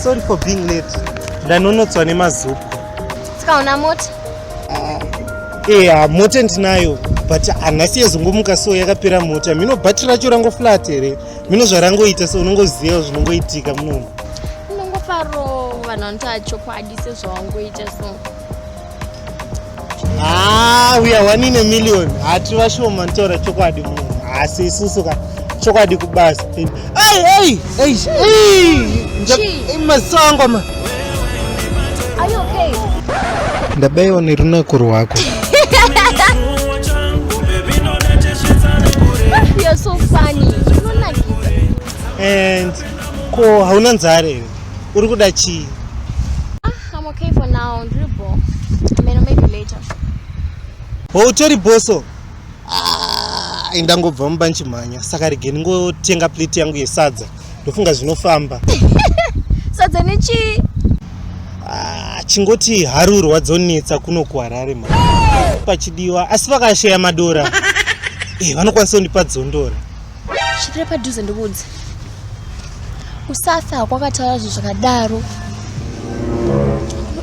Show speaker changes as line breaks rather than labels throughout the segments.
Sorry for being late. Ndanonotswa nemazupu.
Sikaona mota?
Mota ndinayo, but anasi yazongomuka so yakapera mota. Mino bhatiri racho rango flat here. Mino zvarangoita so unongoziva zvinongoitika munomu.
Unongofaro vanonta chokwadi sezvawangoita so.
We are 1 in a million. Hativashoma ntaura chokwadi munomu. Asi isusu ka chokwadi kubasa. Hey! Matsanga ma.
Are you okay?
Ndabayiwa nerunako rwako.
You're so funny.
And ko hauna nzare here. Uri kuda chii?
I'm okay for now. Dribble. Maybe later.
Utori boso. Indangobva mubanchi mhanya. Saka rege ningotenga plate yangu yesadza. Ndofunga zvinofamba.
Sadza nechi?
Chingoti haruru wadzonetsa kuno kuHarare ma. Pachidiwa asi vakasheya madora. Vanokwanisa kundipa dzondora.
Chitire padhuze ndikudze. Usafa kwakataura zvinhu zvakadaro.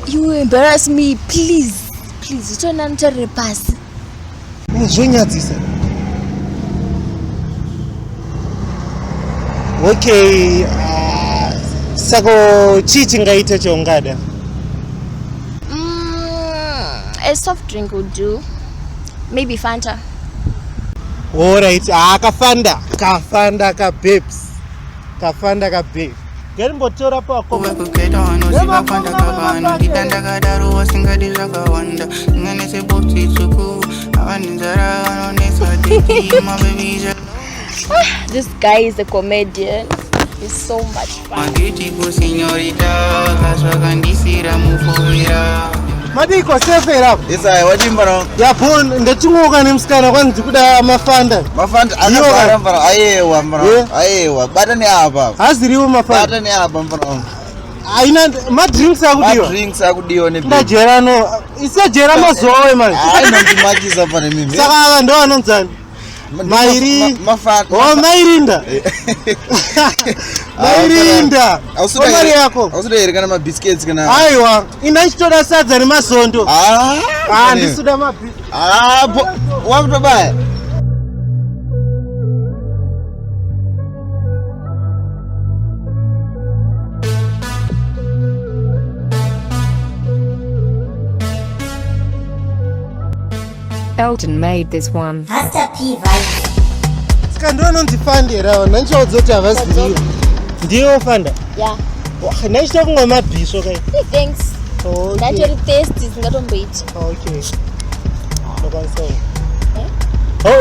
You embarrass me, please. Utona nditarire pasi.
Zvonyadzisa. Okay, sako chii chingaita chaungada?
A soft drink would do. Maybe Fanta.
Alright, kafanda ka babes. Kafanda ka babe. Gerimbotora pa kwa.
This guy is a comedian. It's so much fun.
Madiko sefera.
Isa wajimbara.
Ya phone ndachungoka nemusikana kwanzi kuda mafanda.
Mafanda anabara mbara ayewa mbara. Ayewa batani apa.
Haziriwo mafanda.
Batani apa mbara.
Aina madrinks akudiwa.
Madrinks akudiwa ne.
Ndajerano. Isajera mazowe man.
Aina ndimachiza pane mimi.
Saka ndo anonzani. Mairi
mafanda.
Mairinda. Mairinda. Mari yako.
Ausuda here kana biscuits kana.
Aiwa, inachitoda sadza nemasondo. Ndisuda mabiscuits.
Wamtobaya.
Elton made this one.
Hasta PwaakaSkits.
Skandona ndifandira, nanchaudzoti havaziriwo. Ndiyo fanda?
Yeah.
Nachita kumwa mabhisho kai.
Thanks.
Okay.
Ndatori tasty singatomboiti.
Okay. Ndokwanisa.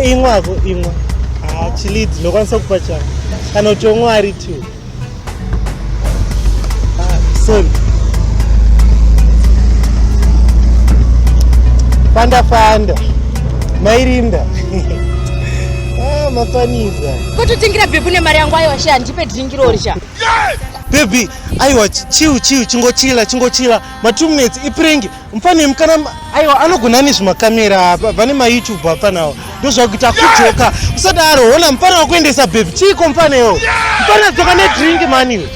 Imwako imwa. Chilidzi ndokwanisa kupa chako. Kana uchomwa ari tu. Sorry. Fanda. Mairinda. Mafaniza.
Kototingira baby une mari yangu ayo share ndipe drink rorisha.
Baby, aiwa chiu chingochila. Ma 2 minutes iprengi. Mfane mkana aiwa anogona nezvimakamera apa, vane ma YouTube apa nawo. Ndozvakuita kujoka. Usadaro, ona mfana wakuendesa baby. Chiko mfaneyo. Mfana dzoka ne drink mani.